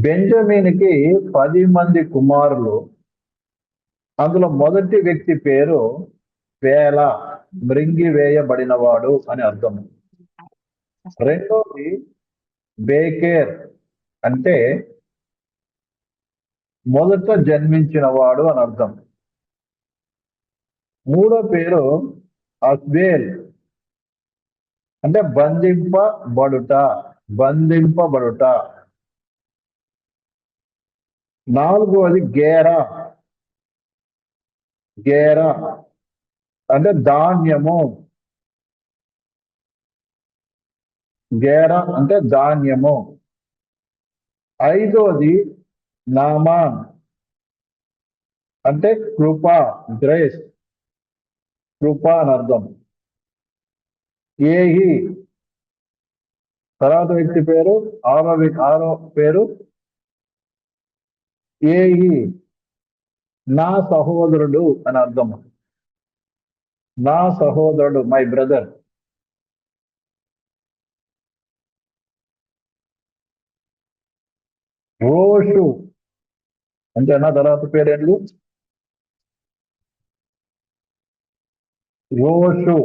బెంజమిన్కి 10 మంది కుమారులు. అందులో మొదటి వ్యక్తి పేరు వేల, మృంగి వేయబడినవాడు అని అర్థం. రెండోది బేకేర్, అంటే మొదట జన్మించినవాడు అని అర్థం. మూడో పేరు అస్బేల్, అంటే బంధింపబడుట. నాలుగోది గేరా, అంటే ధాన్యము. ఐదోది నామాన్, అంటే కృప, గ్రేస్, కృప అని అర్థం. ఏహి, తర్వాత వ్యక్తి పేరు ఆరో పేరు ఏహి, నా సహోదరుడు అని అర్థం. నా సహోదరుడు, మై బ్రదర్. రోషు, అంటే నా తర్వాత పేరేంటి? రోషు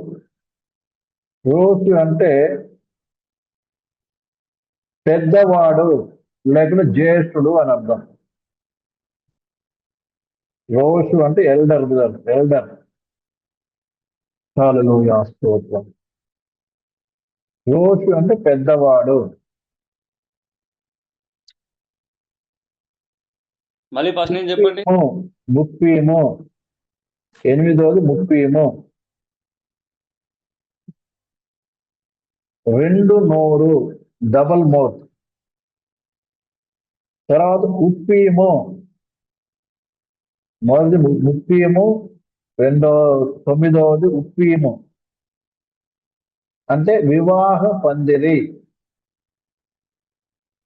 అంటే పెద్దవాడు లేకపోతే జ్యేష్ఠుడు అని అర్థం. రోషు అంటే ఎల్డర్. హల్లెలూయా, స్తోత్రం. రోషు అంటే పెద్దవాడు. మళ్ళీ ఫస్ట్ నేను చెప్పండి. ముప్పీము, ఎనిమిదోది ముప్పీము. 2 నోరు, డబల్ మౌత్. తర్వాత ఉప్పీము, మొదటి ముప్పీము, 9వది ఉప్పీము, అంటే వివాహ పందిరి.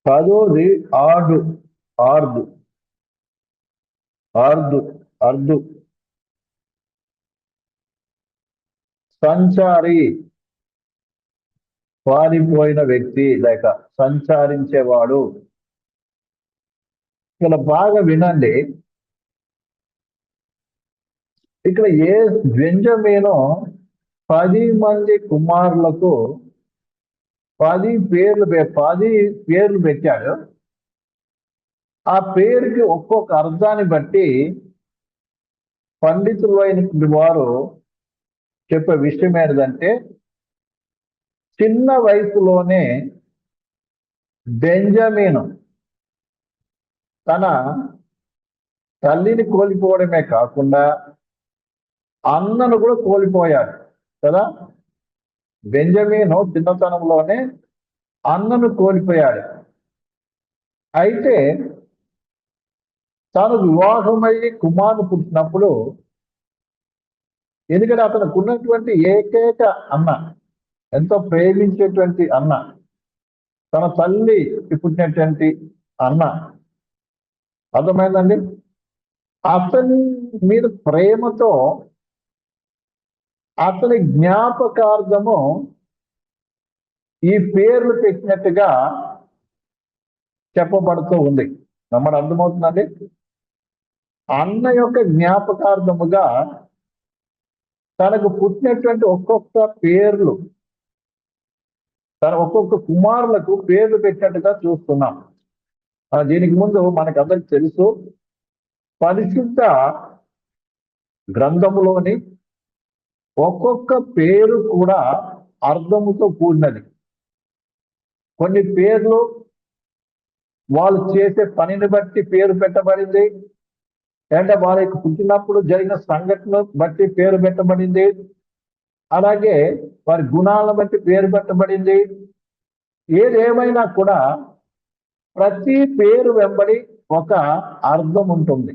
10వది అర్దు, సంచారి, పారిపోయిన వ్యక్తి లేక సంచరించేవాడు. ఇక్కడ బాగా వినండి, ఇక్కడ బెంజమీను 10 మంది కుమారులకు 10 పేర్లు పెట్టాడు. ఆ పేరుకి ఒక్కొక్క అర్థాన్ని బట్టి పండితులైన వారు చెప్పే విషయం ఏంటంటే, చిన్న వయసులోనే బెంజమీను తన తల్లిని కోల్పోవడమే కాకుండా అన్నను కూడా కోల్పోయాడు కదా. బెంజమీను చిన్నతనంలోనే అన్నను కోల్పోయాడు. అయితే తాను వివాహమయ్యి కుమారుడు పుట్టినప్పుడు, ఎందుకంటే అతనికి ఉన్నటువంటి ఏకైక అన్న, ఎంతో ప్రేమించేటువంటి అన్న, తన తల్లి పుట్టినటువంటి అన్న, అర్థమైందండి. అతని మీద ప్రేమతో అతని జ్ఞాపకార్థము ఈ పేర్లు పెట్టినట్టుగా చెప్పబడుతూ ఉంది. నమ్మడం అర్థమవుతుందండి. అన్న యొక్క జ్ఞాపకార్థముగా తనకు పుట్టినటువంటి ఒక్కొక్క కుమారులకు పేర్లు పెట్టినట్టుగా చూస్తున్నాం. దీనికి ముందు మనకందరికి తెలుసు, పరిశుద్ధ గ్రంథములోని ఒక్కొక్క పేరు కూడా అర్థముతో కూడినది. కొన్ని పేర్లు వాళ్ళు చేసే పనిని బట్టి పేరు పెట్టబడింది, అంటే వాళ్ళకి పుట్టినప్పుడు జరిగిన సంఘటనలు బట్టి పేరు పెట్టబడింది, అలాగే వారి గుణాలను బట్టి పేరు పెట్టబడింది. ఏదేమైనా కూడా ప్రతి పేరు వెంబడి ఒక అర్థం ఉంటుంది.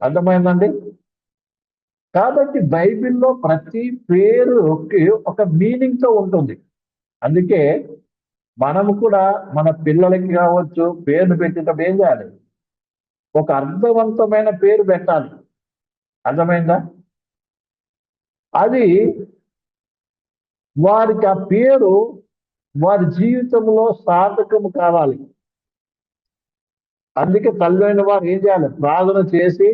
అర్థమైందండి. కాబట్టి బైబిల్లో ప్రతి పేరుకి ఒక మీనింగ్ తో ఉంటుంది. అందుకే మనము కూడా మన పిల్లలకి కావచ్చు పేర్లు పెట్టేటప్పుడు ఏం చేయాలి? ఒక అర్థవంతమైన పేరు పెట్టాలి. అర్థమైందా? అది వారికి ఆ పేరు వారి జీవితంలో సార్థకము కావాలి. అందుకే తల్లి అయిన వారు ఏం చేయాలి? ప్రార్థన చేసి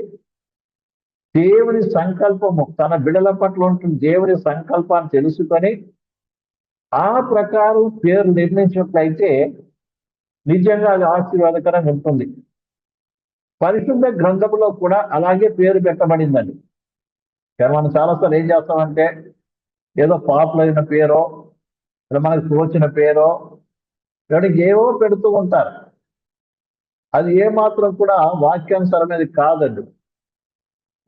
దేవుని సంకల్పము తన బిడ్డల పట్ల ఉంటుంది దేవుని సంకల్పాన్ని తెలుసుకొని ఆ ప్రకారం పేరు నిర్ణయించినట్లయితే నిజంగా అది ఆశీర్వాదకరంగా ఉంటుంది. పరిశుద్ధ గ్రంథములో కూడా అలాగే పేరు పెట్టబడిందండి. కానీ మనం చాలాసార్లు ఏం చేస్తామంటే ఏదో పాపులర్ అయిన పేరో లేదా మనకు తోచిన పేరో లేదా ఏవో పెడుతూ ఉంటారు. అది ఏ మాత్రం కూడా వాక్యానుసారమైనది కాదండి.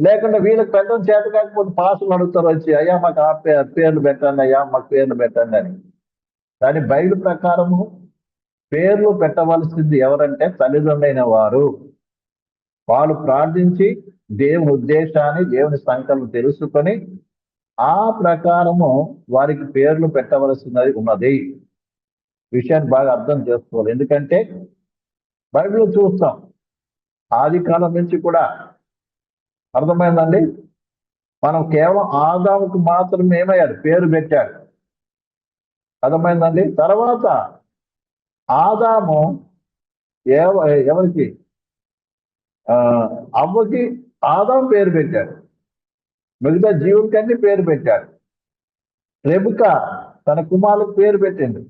లేకుండా వీళ్ళకి పెట్టడం చేత కాకపోతే పాసులు అడుగుతారు వచ్చి, అయ్యా మాకు ఆ పేర్లు పెట్టండి, అయ్యా మాకు పేర్లు పెట్టండి అని. కానీ బైబిల్ ప్రకారము పేర్లు పెట్టవలసింది ఎవరంటే తల్లిదండ్రులైన వారు. వాళ్ళు ప్రార్థించి దేవుని ఉద్దేశాన్ని దేవుని సంకల్పం తెలుసుకొని ఆ ప్రకారము వారికి పేర్లు పెట్టవలసినది ఉన్నది. విషయాన్ని బాగా అర్థం చేసుకోవాలి. ఎందుకంటే బైబిల్ చూస్తాం ఆది కాలం నుంచి కూడా అర్థమైందండి. మనం కేవలం ఆదాముకు మాత్రమే ఏమయ్యాడు? పేరు పెట్టాడు. అర్థమైందండి. తర్వాత ఆదాము ఎవరికి? అవ్వకి ఆదాం పేరు పెట్టాడు. మిగతా జీవులకన్నీ పేరు పెట్టాడు. రెబెకా తన కుమారులకు పేరు పెట్టిండు.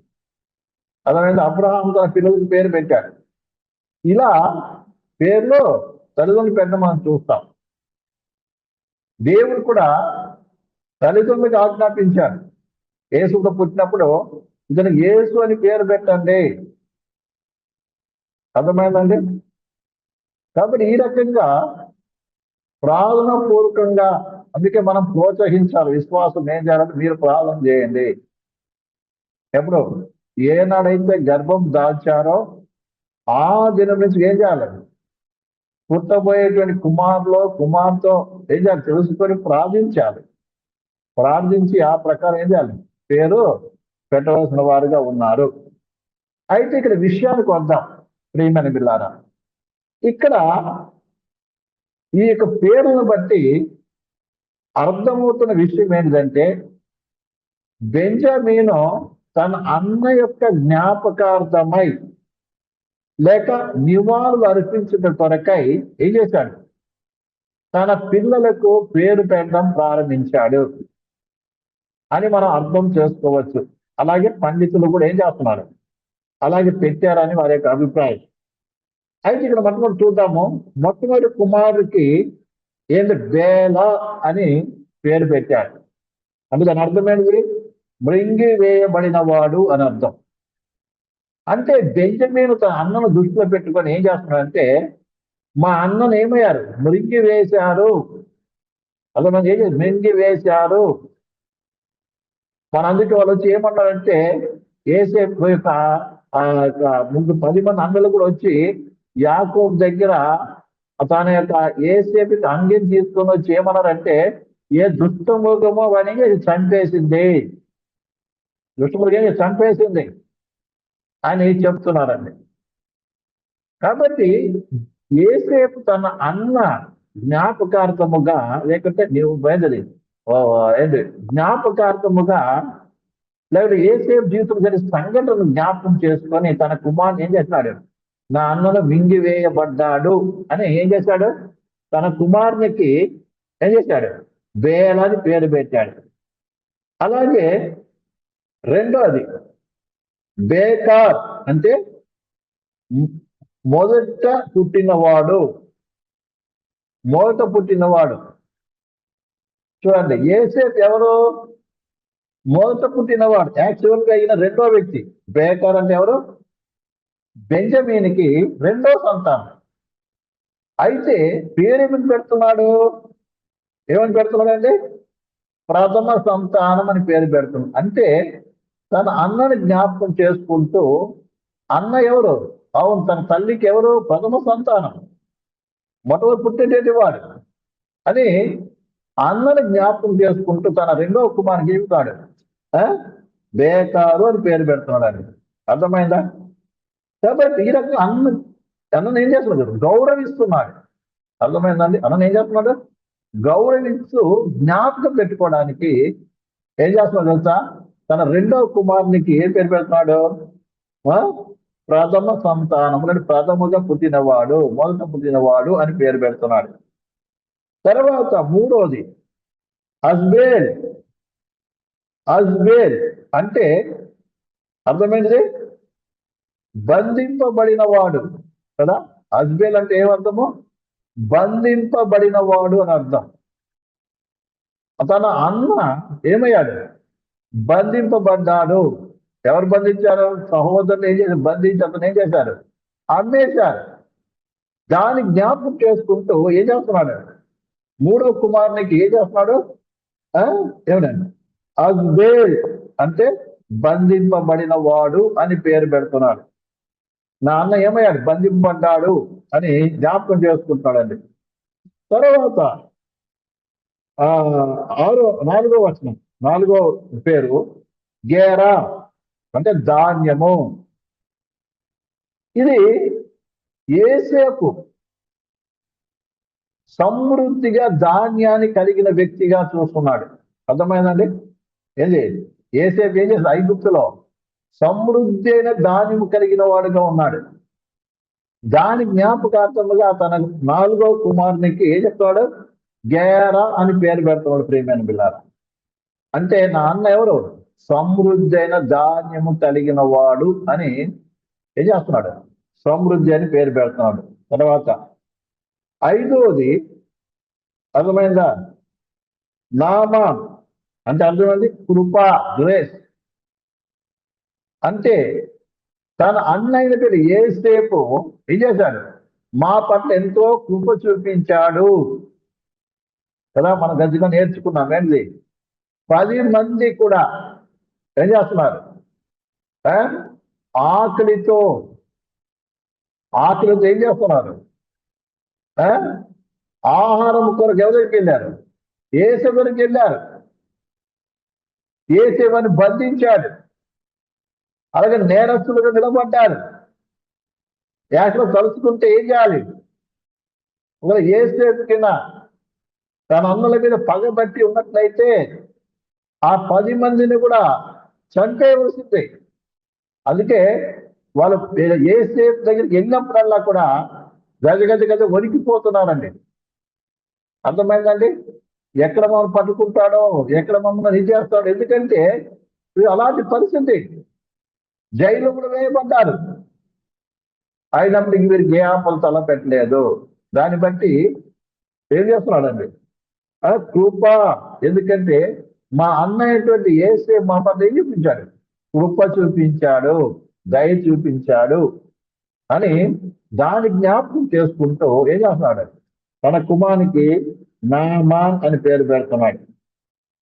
అర్థమైంది. అబ్రహాం తన పిల్లలకు పేరు పెట్టాడు. ఇలా పేర్లు తల్లిదండ్రులు పెట్టడం మనం చూస్తాం. దేవుడు కూడా తల్లిదండ్రులకు ఆజ్ఞాపించాడు. యేసుకు పుట్టినప్పుడు ఇతనికి యేసు అని పేరు పెట్టండి. అర్థమైందండి. కాబట్టి ఈ రకంగా ప్రార్థన పూర్వకంగా, అందుకే మనం ప్రోత్సహించాలి. విశ్వాసం ఏం చేయాలంటే మీరు ప్రార్థన చేయండి. ఎప్పుడు ఏనాడైతే గర్భం దాల్చారో ఆ దినం నుంచి ఏం చేయాలి? పుట్టబోయేటువంటి కుమార్తె ఏం చేయాలి? తెలుసుకొని ప్రార్థించాలి. ప్రార్థించి ఆ ప్రకారం ఏం చేయాలి? పేరు పెట్టవలసిన వారుగా ఉన్నారు. అయితే ఇక్కడ విషయానికి వద్దాం ప్రియమైన బిడ్డలారా. ఇక్కడ ఈ యొక్క పేరును బట్టి అర్థమవుతున్న విషయం ఏంటంటే బెంజమీను తన అన్న యొక్క జ్ఞాపకార్థమై లేక నివాళులు అర్పించిన కొరకై ఏం చేశాడు? తన పిల్లలకు పేరు పెట్టడం ప్రారంభించాడు అని మనం అర్థం చేసుకోవచ్చు. అలాగే పండితులు కూడా ఏం చేస్తున్నారు? అలాగే పెట్టారని వారి యొక్క అభిప్రాయం. అయితే ఇక్కడ మొట్టమొదటి చూద్దాము. మొట్టమొదటి కుమారుడికి ఏంటి? బేల అని పేరు పెట్టాడు. అంటే దాని అర్థం ఏంటి? మృంగి వేయబడిన వాడు అని అర్థం. అంటే బెంజమీను తన అన్నను దృష్టిలో పెట్టుకొని ఏం చేస్తున్నాడంటే మా అన్నను ఏమయ్యారు? మృంగి వేశారు. అదే మనం ఏం మృంగి వేశారు. మన అందుకే వాళ్ళు వచ్చి ఏమన్నారంటే యేసేపు యొక్క ముందు 10 మంది అన్నలు కూడా వచ్చి యాకోబు దగ్గర తన యొక్క యేసేపుకి అంగీని తీసుకొని వచ్చి ఏమన్నారంటే ఏ దుష్టమృగమో వానికి చంపేసింది, దుష్టమృగం చంపేసింది అని చెప్తున్నారండి. కాబట్టి యేసేపు తన అన్న జ్ఞాపకార్థముగా లేకుంటే నీవు బయలుదేరి ఏంటి జ్ఞాపకార్థముగా లేకపోతే యేసేపు జీవితం జరిగిన సంఘటనను జ్ఞాపకం చేసుకొని తన కుమారుని ఏం చేస్తున్నాడు? నా అన్నను మింగి వేయబడ్డాడు అని ఏం చేశాడు? తన కుమారునికి ఏం చేశాడు? బేల అని పేరు పెట్టాడు. అలాగే రెండోది బేకార్ అంటే మొదట పుట్టినవాడు. చూడండి, యేసేపు ఎవరు? మొదట పుట్టినవాడు. యాక్చువల్ గా అయిన రెండో వ్యక్తి. బేకార్ అంటే ఎవరు? బెంజమీనికి రెండో సంతానం. అయితే పేరేమని పెడుతున్నాడు? ఏమని పెడుతున్నాడండి? ప్రథమ సంతానం అని పేరు పెడుతున్నాడు. అంటే తన అన్నని జ్ఞాపకం చేసుకుంటూ, అన్న ఎవరు? అవును, తన తల్లికి ఎవరు? ప్రథమ సంతానం, మొట్టమొదటి పుట్టేటటువంటి వాడు అని అన్నని జ్ఞాపకం చేసుకుంటూ తన రెండో కుమారుని చెబుతాడు బేకారు అని పేరు పెడుతున్నాడు. అర్థమైందా? కాబట్టి ఈ రకంగా అన్నను ఏం చేస్తున్నాడు? గౌరవిస్తున్నాడు. అర్థమైందండి? అన్నను ఏం చేస్తున్నాడు? గౌరవిస్తూ జ్ఞాపకం పెట్టుకోవడానికి ఏం చేస్తున్నాడు తెలుసా? తన రెండో కుమారునికి ఏం పేరు పెడుతున్నాడు? ప్రథమ సంతానం అంటే ప్రథముగా పుట్టినవాడు, మొదట పుట్టినవాడు అని పేరు పెడుతున్నాడు. తర్వాత మూడోది అజ్బేల్. అజ్బేల్ అంటే అర్థమైంది, బంధింపబడినవాడు కదా. అజ్బేల్ అంటే ఏమర్థము? బంధింపబడినవాడు అని అర్థం. తన అన్న ఏమయ్యాడు? బంధింపబడ్డాడు. ఎవరు బంధించారు? సహోదరులు ఏం చేశారు? బంధించి అతను ఏం చేశారు? అమ్మేశారు. దాన్ని జ్ఞాపకం చేసుకుంటూ ఏం చేస్తున్నాడు? మూడో కుమారునికి ఏం చేస్తున్నాడు? ఏమనండి, అజ్బేల్ అంటే బంధింపబడిన వాడు అని పేరు పెడుతున్నాడు. నా అన్న ఏమయ్యాడు? బంధింపబడ్డాడు అని జ్ఞాపకం చేసుకుంటున్నాడండి. తర్వాత నాలుగో వచనం, నాలుగో పేరు గేరా అంటే ధాన్యము. ఇది యేసేపు సమృద్ధిగా ధాన్యాన్ని కలిగిన వ్యక్తిగా చూస్తున్నాడు. అర్థమైందండి? ఏంది? యేసేపు ఏం చేస్తాడు? ఐగుప్తులో సమృద్ధి అయిన ధాన్యం కలిగిన వాడుగా ఉన్నాడు. దాని జ్ఞాపకార్థముగా తన నాలుగో కుమారునికి ఏం చెప్తాడు? గేరా అని పేరు పెడతాడు. ప్రియమైన బిడ్డలారా, అంటే నా అన్న ఎవరు? సమృద్ధి అయిన ధాన్యము కలిగిన వాడు అని ఏం చేస్తున్నాడు? సమృద్ధి అని పేరు పెడుతున్నాడు. తర్వాత ఐదోది అర్థమైందా? నామాన్ అంటే అర్థమైంది కృపా, గ్రేస్. అంటే తన అన్నైన పేరు యేసేపు ఏం చేశాడు? మా పట్ల ఎంతో కృప చూపించాడు కదా. మనం గట్టిగా నేర్చుకున్నాం ఏంటి? 10 మంది కూడా ఏం చేస్తున్నారు? ఆకలితో ఏం చేస్తున్నారు? ఆహారం కొరకు ఎవరికి వెళ్ళారు? యేసేపుకి వెళ్ళారు. యేసేపుని బంధించాడు. అలాగే నేరస్తులుగా నిలబడ్డారు. యాక్లో కలుసుకుంటే ఏం చేయాలి? ఒకవేళ యేసేపు కింద తన అన్నల మీద పగబట్టి ఉన్నట్లయితే ఆ 10 మందిని కూడా చంపేయవలసిందే. అందుకే వాళ్ళు యేసేపు దగ్గరికి వెళ్ళినప్పుడల్లా కూడా గజ వణికిపోతున్నారండి. అర్థమైందండి? ఎక్కడ మమ్మల్ని పట్టుకుంటాడో, ఎక్కడ మమ్మల్ని ఇది చేస్తాడో. ఎందుకంటే అలాంటి పరిస్థితి. జైలు కూడా వేయబడ్డారు. అయినప్పటికీ వీరికి ఏ ఆపలు తల పెట్టలేదు. దాన్ని బట్టి ఏం చేస్తున్నాడండి? కృప. ఎందుకంటే మా అన్నయ్యటువంటి యేసేపు మా పట్ల ఏం చూపించాడు? కృప చూపించాడు, దయ చూపించాడు అని దాని జ్ఞాపకం చేసుకుంటూ ఏం చేస్తున్నాడు? తన కుమారునికి నామాన్ అని పేరు పెడుతున్నాడు.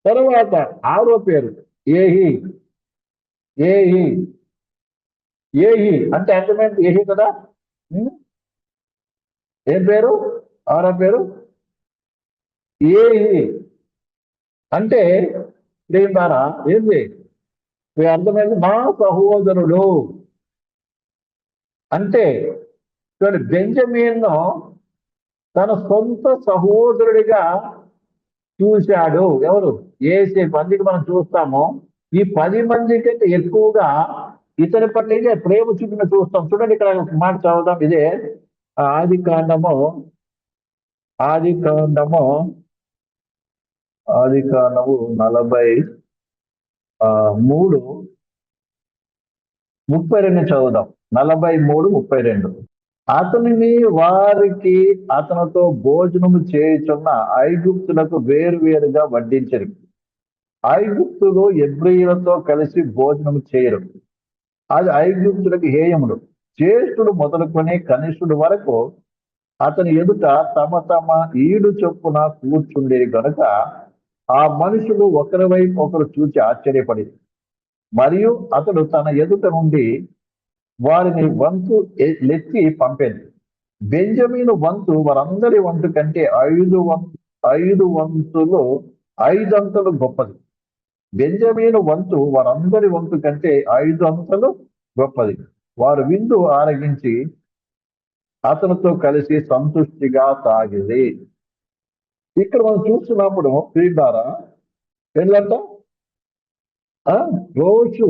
తర్వాత ఆరో పేరు ఏహి. ఏహి ఏహి అంటే అర్థమైంది ఏహి కదా. ఏం పేరు? ఆరో పేరు ఏహి అంటే దీని ద్వారా ఏంది అర్థమైంది? మా సహోదరుడు. అంటే చూడండి, బెంజమీన్ను తన సొంత సహోదరుడిగా చూశాడు. ఎవరు? యేసేపు. అందుకే మనం చూస్తాము ఈ 10 మంది కంటే ఎక్కువగా ఇతని పట్ల ఇదే ప్రేమ చూపిన చూస్తాం. చూడండి, ఇక్కడ మాట చదువుదాం. ఇదే ఆది కాండము 43:32 చదువుదాం. 43:32. అతనిని వారికి అతనితో భోజనము చేయుచున్న ఐగుప్తులకు వేరువేరుగా వడ్డించరు. ఐగుప్తులు ఎబ్రీయులతో కలిసి భోజనము చేయరు. అది ఐగుప్తులకు హేయములు. జ్యేష్ఠుడు మొదలుకొని కనిష్ఠుడు వరకు అతని ఎదుట తమ ఈడు చొప్పున కూర్చుండేది కనుక ఆ మనుషులు ఒకరి వైపు ఒకరు చూచి ఆశ్చర్యపడి, మరియు అతడు తన ఎదుట నుండి వారిని వంతు లెత్తి పంపేది. బెంజమీను వంతు వారందరి వంతు కంటే 5 వంతులు 5 అంతలు గొప్పది. బెంజమీను వంతు వారందరి వంతు కంటే 5 అంతలు గొప్పది. వారు విందు ఆరగించి అతనితో కలిసి సంతృష్టిగా తాగిది. ఇక్కడ మనం చూస్తున్నప్పుడు ద్వారా ఏంటంట? రోజు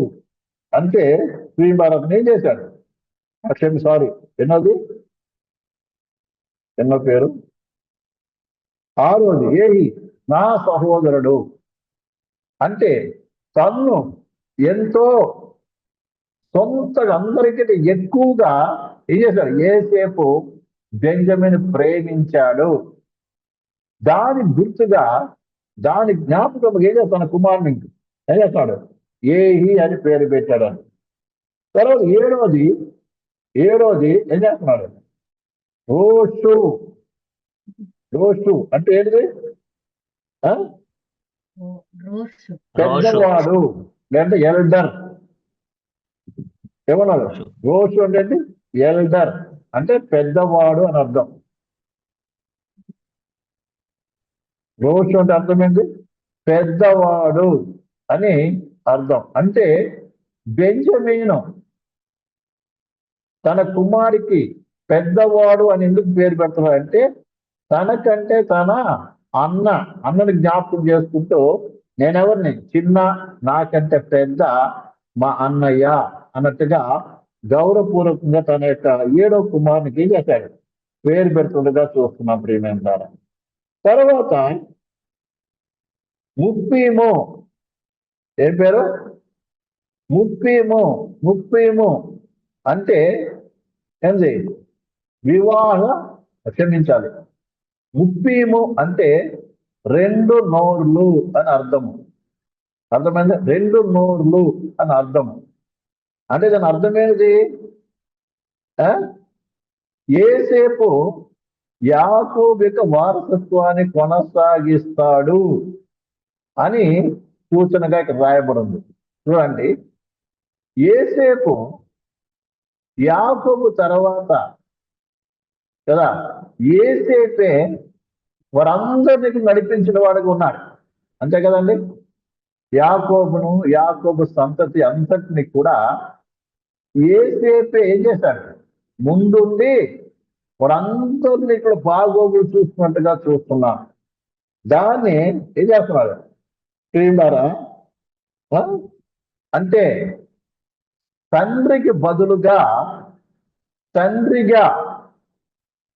అంటే శ్రీభారత్ ఏం చేశాడు? సారీ, ఎన్నోది, ఎన్నో పేరు, ఆరోది ఏహి, నా సహోదరుడు. అంటే తన్ను ఎంతో సొంతగా అందరికీ ఎక్కువగా ఏం చేశాడు, ఏసేపు బెంజమిన్ ప్రేమించాడు. దాని గుర్తుగా, దాని జ్ఞాపకం ఏం చేస్తాడు, తన కుమారుని ఏం చేస్తాడు, ఏహి అని పేరు పెట్టాడు. తర్వాత ఏడోది ఏం చేస్తున్నాడు, రోషు. రోషు అంటే ఏంటిది, పెద్దవాడు లేదంటే ఎల్డర్. ఏమన్నారు, రోషు అంటే ఎల్డర్ అంటే పెద్దవాడు అని అర్థం. రోషు అంటే అర్థం ఏంటి, పెద్దవాడు అని అర్థం. అంటే బెంజమీను తన కుమారికి పెద్దవాడు అని ఎందుకు పేరు పెడుతున్నాడంటే, తనకంటే తన అన్నని జ్ఞాపకం చేసుకుంటూ, నేనెవరిని, చిన్న, నాకంటే పెద్ద మా అన్నయ్య అన్నట్టుగా గౌరవపూర్వకంగా తన యొక్క 7వ కుమారునికి ఏం చేశాడు, పేరు పెడుతుండగా చూస్తున్నాం ప్రియమైన ద్వారా. తర్వాత ముప్పీము, ఏం పేరు, ముప్పీము అంటే ఏంది, క్షమించాలి, ముప్పీము అంటే 2 నోర్లు అని అర్థము. అర్థమైంది, 2 నోర్లు అని అర్థము. అంటే దాని అర్థమేది, ఏసేపు యాకోబు యొక్క వారసత్వాన్ని కొనసాగిస్తాడు అని సూచనగా ఇక్కడ రాయబడి ఉంది. చూడండి, ఏసేపు యాకోబు తర్వాత కదా, ఏసేపే వారందరినీ నడిపించిన వాడిగా ఉన్నాడు, అంతే కదండి. యాకోబు సంతతి అంతటిని కూడా ఏసేపే ఏం చేశాడు, ముందుండి వారందరినీ ఇక్కడ బాగోగులు చూస్తున్నట్టుగా చూస్తున్నాం. దాన్ని ఏం చేస్తున్నారు క్రీడారా, అంటే తండ్రికి బదులుగా తండ్రిగా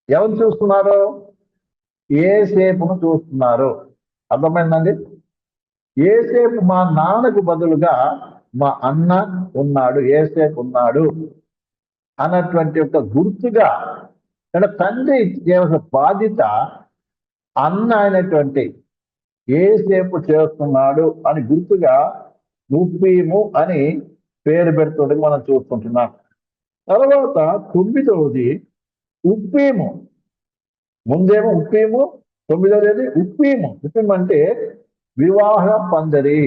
ఎవరు చూస్తున్నారు, ఏసేపును చూస్తున్నారు. అర్థమైందండి, ఏసేపు మా నాన్నకు బదులుగా మా అన్న ఉన్నాడు, ఏసేపు ఉన్నాడు అన్నటువంటి ఒక గుర్తుగా, అంటే తండ్రి చేయవలసిన బాధ్యత అన్న అయినటువంటి ఏసేపు చేస్తున్నాడు అని గుర్తుగా ముప్పీము అని పేరు పెడుతుంటే మనం చూసుకుంటున్నాం. తర్వాత 9వది ఉప్పీము. ముందేమో ఉప్పీము, 9వది ఉప్పీము. ఉప్పీము అంటే వివాహ పందిరి.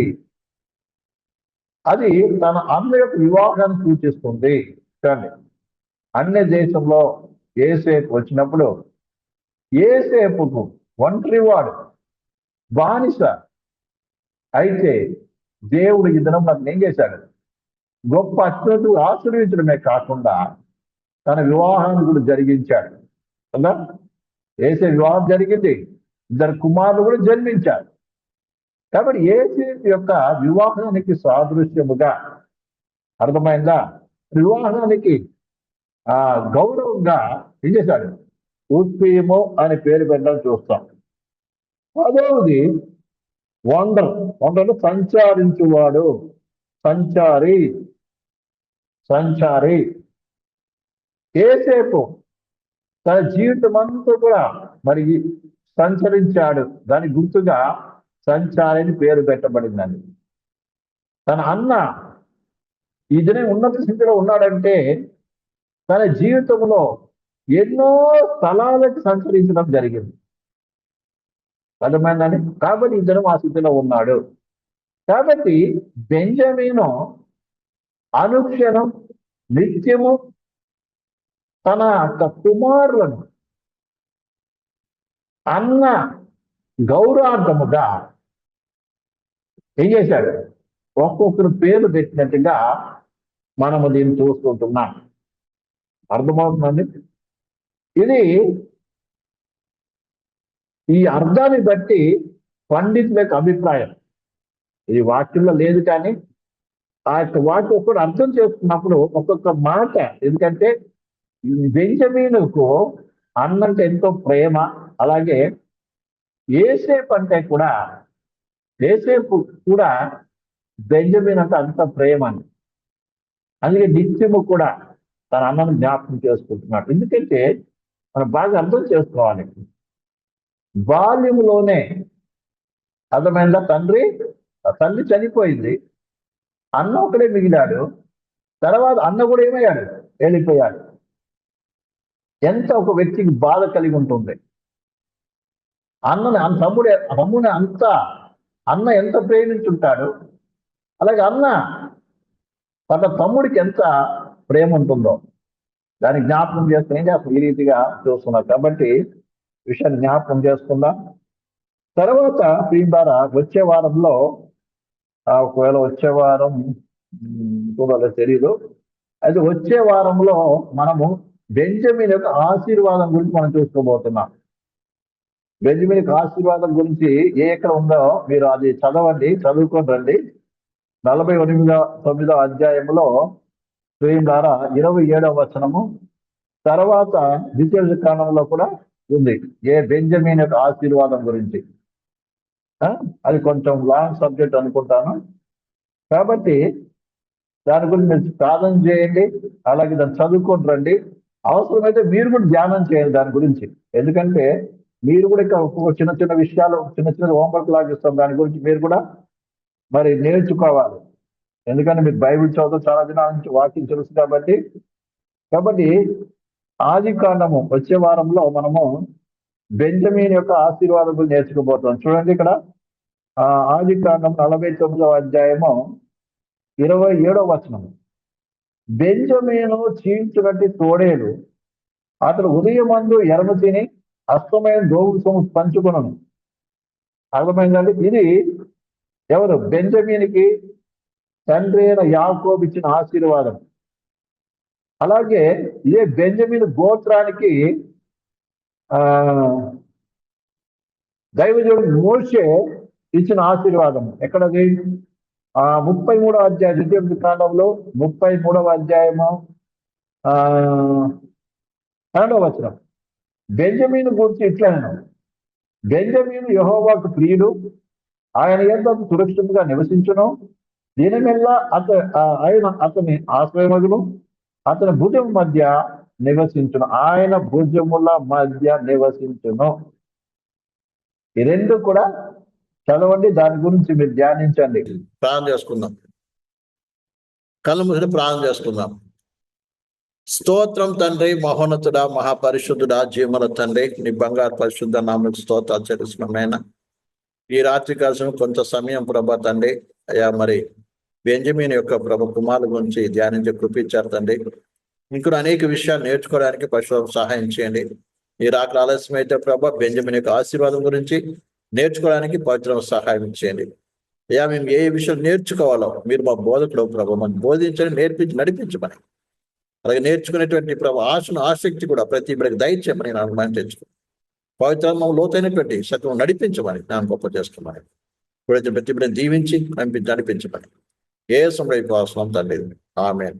అది తన అన్న యొక్క వివాహాన్ని సూచిస్తుంది. చూడండి, అన్య దేశంలో ఏసేపు వచ్చినప్పుడు ఏసేపుకు ఒంటరివాడు, బానిస అయితే దేవుడు ఈ దినం నాకు ఏం చేశాడు, గొప్ప అత్యున్నతుడు ఆశీర్వించడమే కాకుండా తన వివాహాన్ని కూడా జరిగించాడు కదా. ఏసే వివాహం జరిగింది, 2 కుమారులు కూడా జన్మించారు. కాబట్టి ఏసే యొక్క వివాహానికి సాదృశ్యముగా, అర్థమైందా, వివాహానికి గౌరవంగా ఏం చేశాడు, ఉప్పీము అని పేరు పెట్టడం చూస్తాం. 10వది వండర్ సంచారించువాడు, సంచారి. ఏసేపు తన జీవితం అంతా కూడా మరి సంచరించాడు, దాని గుర్తుగా సంచారిని పేరు పెట్టబడిందని. తన అన్న ఈ దినం ఉన్నత స్థితిలో ఉన్నాడంటే తన జీవితంలో ఎన్నో స్థలాలకు సంచరించడం జరిగింది, అర్థమైందని. కాబట్టి ఈ దినం ఆ స్థితిలో ఉన్నాడు. కాబట్టి బెంజమీను అనుక్షణం నిత్యము తన యొక్క కుమారులను అన్న గౌరవార్థముగా ఏం చేశాడు, ఒక్కొక్కరు పేరు పెట్టినట్టుగా మనము దీన్ని చూసుకుంటున్నాం. అర్థమవుతుందండి. ఇది ఈ అర్థాన్ని బట్టి పండితుల యొక్క అభిప్రాయం. ఇది వాక్యంలో లేదు, కానీ ఆ యొక్క వాక్యం ఒక్కడు అర్థం చేసుకున్నప్పుడు ఒక్కొక్క మాట, ఎందుకంటే బెంజమీనుకు అన్నంటే ఎంతో ప్రేమ. అలాగే ఏసేపు అంటే కూడా, ఏసేపు కూడా బెంజమిన్ అంటే అంత ప్రేమ అని. అందుకే నిత్యము కూడా తన అన్నను జ్ఞాపకం చేసుకుంటున్నాడు. ఎందుకంటే మనం బాగా అర్థం చేసుకోవాలి. బాల్యంలోనే అర్థమైందా? తల్లి చనిపోయింది, అన్న ఒకడే మిగిలాడు. తర్వాత అన్న కూడా ఏమయ్యాడు? వెళ్ళిపోయాడు. ఎంత ఒక వ్యక్తికి బాధ కలిగి ఉంటుంది. తమ్ముని అంత అన్న ఎంత ప్రేమించుంటాడు, అలాగే అన్న తన తమ్ముడికి ఎంత ప్రేమ ఉంటుందో దాన్ని జ్ఞాపకం చేస్తే ఏం చేస్తాం? ఈ రీతిగా చూస్తున్నారు. కాబట్టి విషయాన్ని జ్ఞాపకం చేసుకుందాం. తర్వాత దీని ద్వారా వచ్చే వారంలో, ఒకవేళ వచ్చే వారం చూడాలి తెలియదు, అయితే వచ్చే వారంలో మనము బెంజమిన్ యొక్క ఆశీర్వాదం గురించి మనం చూసుకోబోతున్నాం. బెంజమిన్ ఆశీర్వాదం గురించి ఎక్కడ ఉందో మీరు అది చదవండి, చదువుకొని రండి. 49వ అధ్యాయంలో స్క్రీన్ ద్వారా 27వ వచనము, తర్వాత ద్వితీయ కాండంలో కూడా ఉంది బెంజమిన్ యొక్క ఆశీర్వాదం గురించి. అది కొంచెం లాంగ్ సబ్జెక్ట్ అనుకుంటాను. కాబట్టి దాని గురించి మీరు ప్రార్థన చేయండి, అలాగే దాన్ని చదువుకొని రండి. అవసరమైతే మీరు కూడా ధ్యానం చేయండి దాని గురించి. ఎందుకంటే మీరు కూడా ఇంకా చిన్న చిన్న విషయాలు, చిన్న చిన్న హోంవర్క్ లాగా ఇస్తాం, దాని గురించి మీరు కూడా మరి నేర్చుకోవాలి. ఎందుకంటే మీరు బైబిల్ చదువుతూ చాలా దినాల నుంచి వాక్యం తెలుసు కాబట్టి ఆది కాండము వచ్చే వారంలో మనము బెంజమిన్ యొక్క ఆశీర్వాదం గురించి నేర్చుకోబోతున్నాం. చూడండి ఇక్కడ ఆది కాండం 49వ అధ్యాయము 27వ వచనం. బెంజమీను చీల్చుగట్టి తోడేలు అతడు ఉదయమందు ఎరను తిని అస్తమైన దోగు సొమ్ము పంచుకొనను. అర్థమైందండి? ఇది ఎవరు? బెంజమీనికి తండ్రి అయిన యాకోబు ఇచ్చిన ఆశీర్వాదం. అలాగే బెంజమీను గోత్రానికి దైవజనుడు మోషే ఇచ్చిన ఆశీర్వాదం. ఎక్కడది? 33వ అధ్యాయం ద్వితీయ కాండంలో 33వ అధ్యాయము 2వ వచనం. బెంజమీను గురించి ఇట్లనను, బెంజమీను యెహోవాకు ప్రియుడు, ఆయన యందు సురక్షితంగా నివసించును, దినమెల్లా ఆయన అతని ఆశ్రయమగును, అతని భుజం మధ్య నివసించును. ఆయన భుజముల మధ్య నివసించును. ఈ రెండు కూడా చదవండి, దాని గురించి మీరు ధ్యానించండి. ప్రార్థన చేసుకుందాం. కళ్ళు మూసి ప్రార్థన చేసుకుందాం. స్తోత్రం తండ్రి, మహోన్నతుడా, మహాపరిశుద్ధుడా, జీవముల తండ్రి, నీ బంగారు పరిశుద్ధ నామకు స్తోత్రాలు చెల్లిస్తున్నాం. ఈ రాత్రి కోసం కొంత సమయం ప్రభా తండ్రి, అయ్యా మరి బెంజమిన్ యొక్క ప్రభు కుమారుల గురించి ధ్యానించి కృపించారు తండ్రి. ఇంకా అనేక విషయాలు నేర్చుకోవడానికి పశువులకు సహాయం చేయండి. ఈ రాత్రి ఆలస్యం అయితే ప్రభా బెంజమిన్ యొక్క ఆశీర్వాదం గురించి నేర్చుకోవడానికి పవిత్రం సహాయం చేయండి. అయ్యా మేము ఏ విషయం నేర్చుకోవాలో మీరు మా బోధకుడు ప్రభు మనం బోధించని, నేర్పించి, నడిపించమని, అలాగే నేర్చుకునేటువంటి ప్రభు ఆశను, ఆసక్తి కూడా ప్రతి బిడ్డకి దయచేయమని నేను అనుమానం తెచ్చుకో. పవిత్రంగా లోతైనటువంటి సత్యం నడిపించమని నేను గొప్ప చేస్తున్నాను. ఇప్పుడైతే ప్రతి బిడ్డని దీవించి నడిపించమని ఏ సమయం తండ్రి. ఆమేన్.